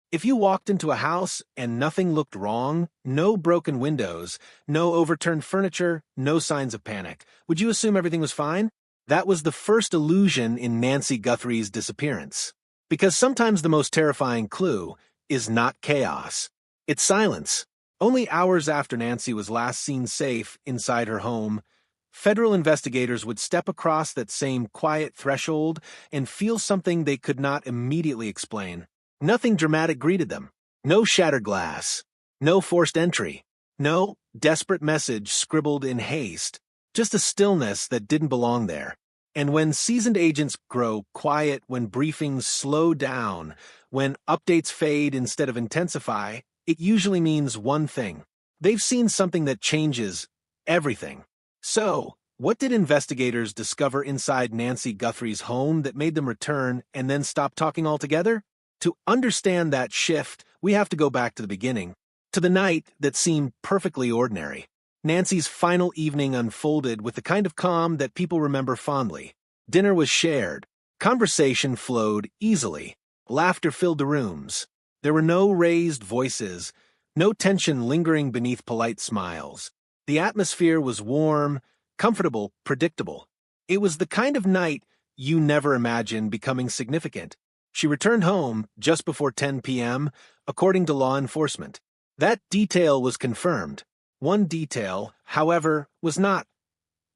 If you walked into a house and nothing looked wrong, no broken windows, no overturned furniture, no signs of panic, would you assume everything was fine? That was the first illusion in Nancy Guthrie's disappearance. Because sometimes the most terrifying clue is not chaos. It's silence. Only hours after Nancy was last seen safe inside her home, federal investigators would step across that same quiet threshold and feel something they could not immediately explain. Nothing dramatic greeted them. No shattered glass. No forced entry. No desperate message scribbled in haste. Just a stillness that didn't belong there. And when seasoned agents grow quiet, when briefings slow down, when updates fade instead of intensify, it usually means one thing. They've seen something that changes everything. So, what did investigators discover inside Nancy Guthrie's home that made them return and then stop talking altogether? To understand that shift, we have to go back to the beginning, to the night that seemed perfectly ordinary. Nancy's final evening unfolded with the kind of calm that people remember fondly. Dinner was shared. Conversation flowed easily. Laughter filled the rooms. There were no raised voices, no tension lingering beneath polite smiles. The atmosphere was warm, comfortable, predictable. It was the kind of night you never imagined becoming significant. She returned home just before 10 p.m., according to law enforcement. That detail was confirmed. One detail, however, was not: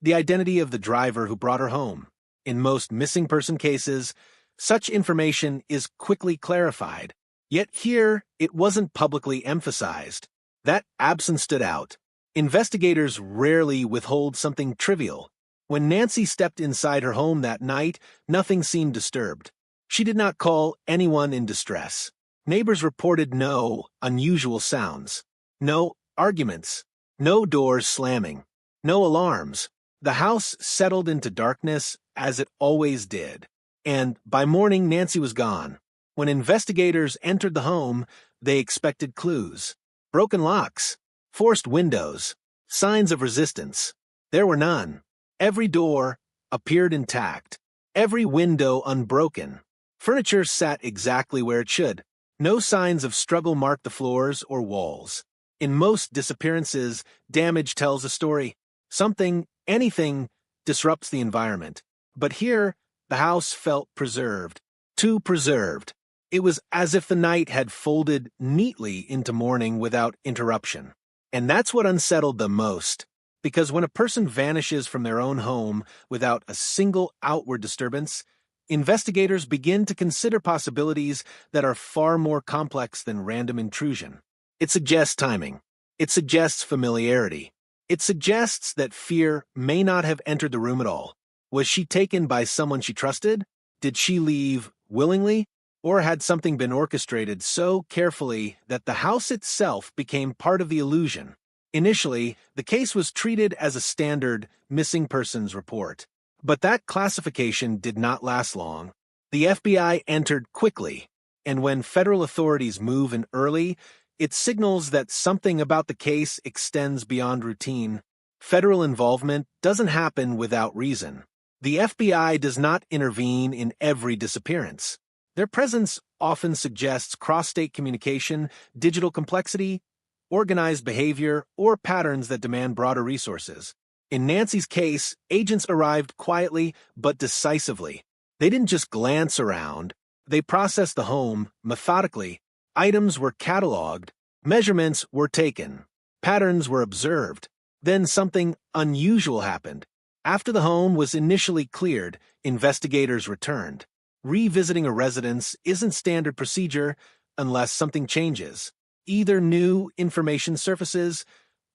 the identity of the driver who brought her home. In most missing person cases, such information is quickly clarified. Yet here, it wasn't publicly emphasized. That absence stood out. Investigators rarely withhold something trivial. When Nancy stepped inside her home that night, nothing seemed disturbed. She did not call anyone in distress. Neighbors reported no unusual sounds, no arguments, no doors slamming, no alarms. The house settled into darkness as it always did. And by morning, Nancy was gone. When investigators entered the home, they expected clues. Broken locks, forced windows, signs of resistance. There were none. Every door appeared intact, every window unbroken. Furniture sat exactly where it should. No signs of struggle marked the floors or walls. In most disappearances, damage tells a story. Something, anything, disrupts the environment. But here, the house felt preserved. Too preserved. It was as if the night had folded neatly into morning without interruption. And that's what unsettled them most. Because when a person vanishes from their own home without a single outward disturbance, investigators begin to consider possibilities that are far more complex than random intrusion. It suggests timing. It suggests familiarity. It suggests that fear may not have entered the room at all. Was she taken by someone she trusted? Did she leave willingly? Or had something been orchestrated so carefully that the house itself became part of the illusion? Initially, the case was treated as a standard missing persons report. But that classification did not last long. The FBI entered quickly, and when federal authorities move in early, it signals that something about the case extends beyond routine. Federal involvement doesn't happen without reason. The FBI does not intervene in every disappearance. Their presence often suggests cross-state communication, digital complexity, organized behavior, or patterns that demand broader resources. In Nancy's case, agents arrived quietly but decisively. They didn't just glance around. They processed the home methodically. Items were cataloged. Measurements were taken. Patterns were observed. Then something unusual happened. After the home was initially cleared, investigators returned. Revisiting a residence isn't standard procedure unless something changes. Either new information surfaces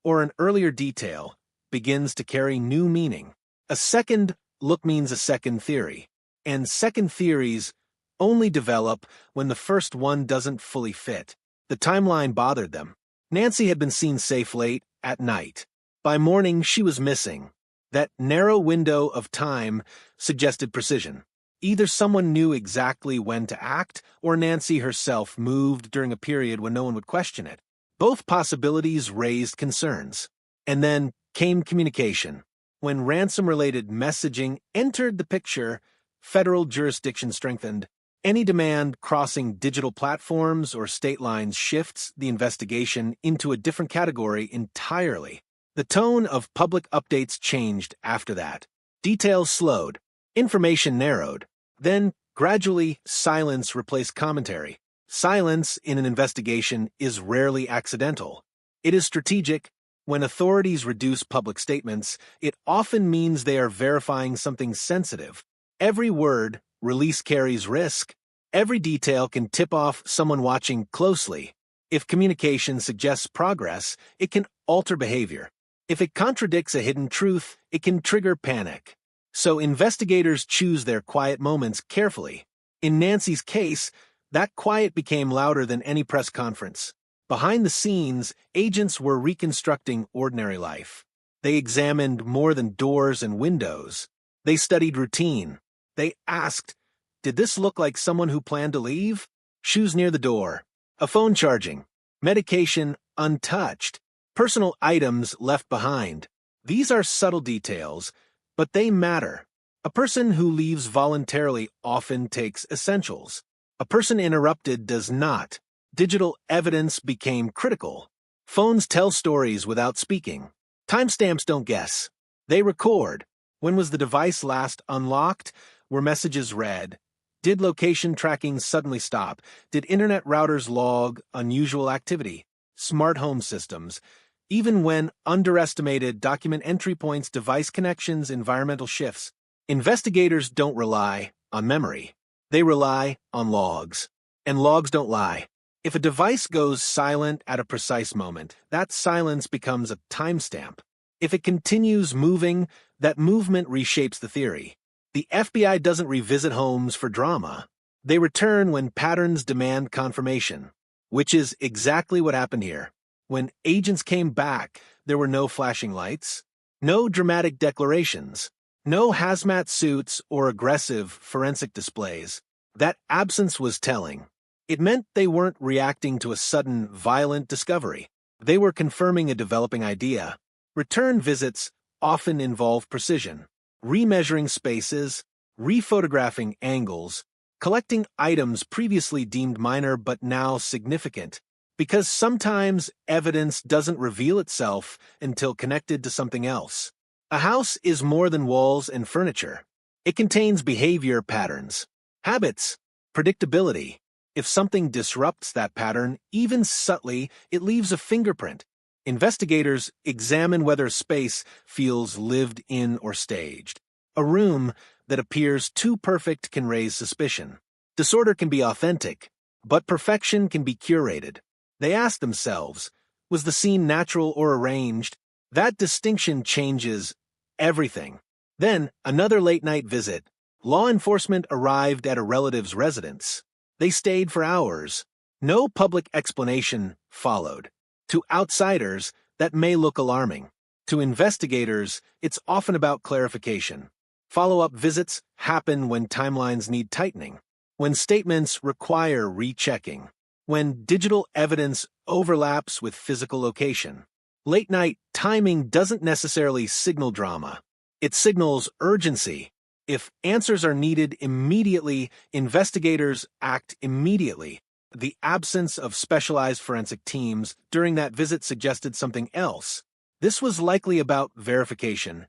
or an earlier detail begins to carry new meaning. A second look means a second theory, and second theories only develop when the first one doesn't fully fit. The timeline bothered them. Nancy had been seen safe late at night. By morning, she was missing. That narrow window of time suggested precision. Either someone knew exactly when to act, or Nancy herself moved during a period when no one would question it. Both possibilities raised concerns. And then came communication. When ransom-related messaging entered the picture, federal jurisdiction strengthened. Any demand crossing digital platforms or state lines shifts the investigation into a different category entirely. The tone of public updates changed after that. Details slowed, information narrowed, then gradually silence replaced commentary. Silence in an investigation is rarely accidental. It is strategic. When authorities reduce public statements, it often means they are verifying something sensitive. Every word release carries risk. Every detail can tip off someone watching closely. If communication suggests progress, it can alter behavior. If it contradicts a hidden truth, it can trigger panic. So investigators choose their quiet moments carefully. In Nancy's case, that quiet became louder than any press conference. Behind the scenes, agents were reconstructing ordinary life. They examined more than doors and windows. They studied routine. They asked, did this look like someone who planned to leave? Shoes near the door. A phone charging. Medication untouched. Personal items left behind. These are subtle details, but they matter. A person who leaves voluntarily often takes essentials. A person interrupted does not. Digital evidence became critical. Phones tell stories without speaking. Timestamps don't guess. They record. When was the device last unlocked? Were messages read? Did location tracking suddenly stop? Did internet routers log unusual activity? Smart home systems. Even when underestimated, document entry points, device connections, environmental shifts. Investigators don't rely on memory. They rely on logs. And logs don't lie. If a device goes silent at a precise moment, that silence becomes a timestamp. If it continues moving, that movement reshapes the theory. The FBI doesn't revisit homes for drama. They return when patterns demand confirmation, which is exactly what happened here. When agents came back, there were no flashing lights, no dramatic declarations, no hazmat suits or aggressive forensic displays. That absence was telling. It meant they weren't reacting to a sudden, violent discovery. They were confirming a developing idea. Return visits often involve precision, remeasuring spaces, rephotographing angles, collecting items previously deemed minor but now significant. Because sometimes evidence doesn't reveal itself until connected to something else. A house is more than walls and furniture. It contains behavior patterns, habits, predictability. If something disrupts that pattern, even subtly, it leaves a fingerprint. Investigators examine whether space feels lived in or staged. A room that appears too perfect can raise suspicion. Disorder can be authentic, but perfection can be curated. They ask themselves, was the scene natural or arranged? That distinction changes everything. Then, another late-night visit. Law enforcement arrived at a relative's residence. They stayed for hours. No public explanation followed. To outsiders, that may look alarming. To investigators, it's often about clarification. Follow-up visits happen when timelines need tightening, when statements require rechecking, when digital evidence overlaps with physical location. Late-night timing doesn't necessarily signal drama. It signals urgency. If answers are needed immediately, investigators act immediately. The absence of specialized forensic teams during that visit suggested something else. This was likely about verification,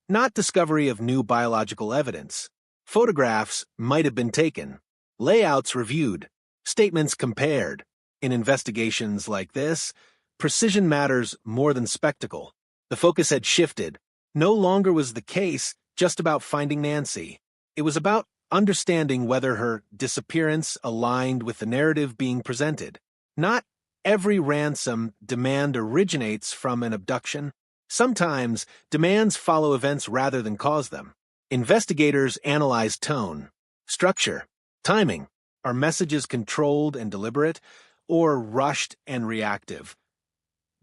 not discovery of new biological evidence. Photographs might have been taken, layouts reviewed, statements compared. In investigations like this, precision matters more than spectacle. The focus had shifted. No longer was the case just about finding Nancy. It was about understanding whether her disappearance aligned with the narrative being presented. Not every ransom demand originates from an abduction. Sometimes demands follow events rather than cause them. Investigators analyze tone, structure, timing. Are messages controlled and deliberate, or rushed and reactive?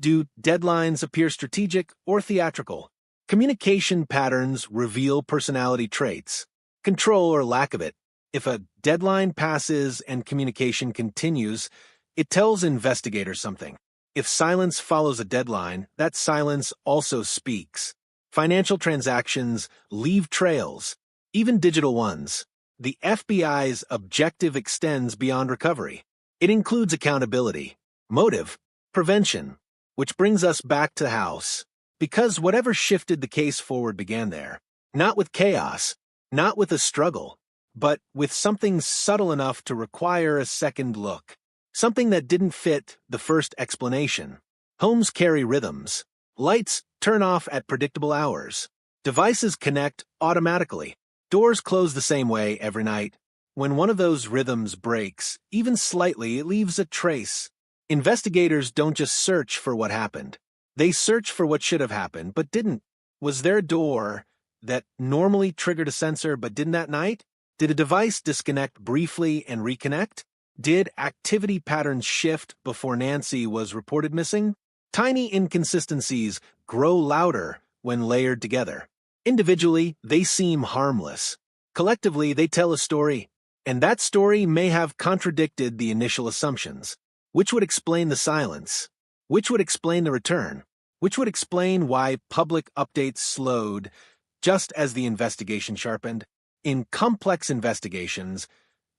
Do deadlines appear strategic or theatrical? Communication patterns reveal personality traits, control or lack of it. If a deadline passes and communication continues, it tells investigators something. If silence follows a deadline, that silence also speaks. Financial transactions leave trails, even digital ones. the FBI's objective extends beyond recovery. It includes accountability, motive, prevention, which brings us back to the house. Because whatever shifted the case forward began there. Not with chaos, not with a struggle, but with something subtle enough to require a second look. Something that didn't fit the first explanation. Homes carry rhythms. Lights turn off at predictable hours. Devices connect automatically. Doors close the same way every night. When one of those rhythms breaks, even slightly, it leaves a trace. Investigators don't just search for what happened. They search for what should have happened, but didn't. Was there a door that normally triggered a sensor but didn't that night? Did a device disconnect briefly and reconnect? Did activity patterns shift before Nancy was reported missing? Tiny inconsistencies grow louder when layered together. Individually, they seem harmless. Collectively, they tell a story, and that story may have contradicted the initial assumptions. Which would explain the silence? Which would explain the return? Which would explain why public updates slowed just as the investigation sharpened? In complex investigations,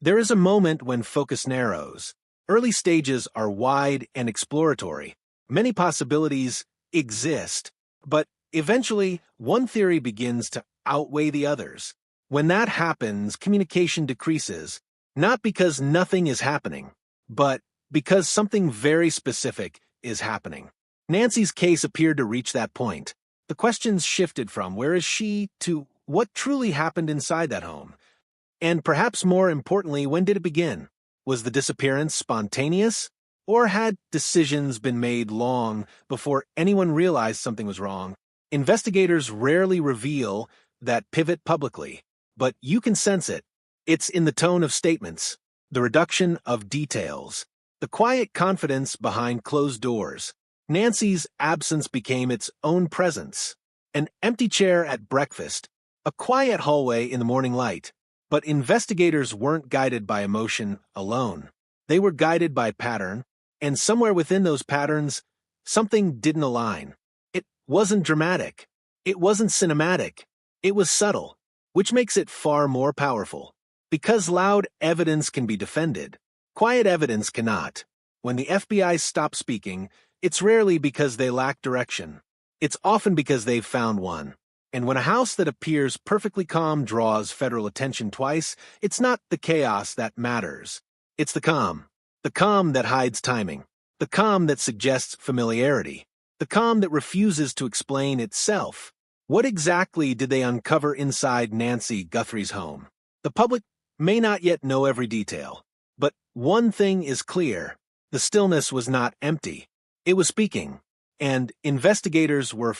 there is a moment when focus narrows. Early stages are wide and exploratory. Many possibilities exist, but eventually one theory begins to outweigh the others. When that happens, communication decreases, not because nothing is happening, but because something very specific is happening. Nancy's case appeared to reach that point. The questions shifted from where is she to what truly happened inside that home. And perhaps more importantly, when did it begin? Was the disappearance spontaneous? Or had decisions been made long before anyone realized something was wrong? Investigators rarely reveal that pivot publicly, but you can sense it. It's in the tone of statements, the reduction of details, the quiet confidence behind closed doors. Nancy's absence became its own presence. An empty chair at breakfast, a quiet hallway in the morning light. But investigators weren't guided by emotion alone. They were guided by pattern, and somewhere within those patterns, something didn't align. It wasn't dramatic. It wasn't cinematic. It was subtle, which makes it far more powerful. Because loud evidence can be defended, quiet evidence cannot. When the FBI stops speaking, it's rarely because they lack direction. It's often because they've found one. And when a house that appears perfectly calm draws federal attention twice, it's not the chaos that matters. It's the calm that hides timing, the calm that suggests familiarity, the calm that refuses to explain itself. What exactly did they uncover inside Nancy Guthrie's home? The public may not yet know every detail, but one thing is clear. The stillness was not empty. It was speaking, and investigators were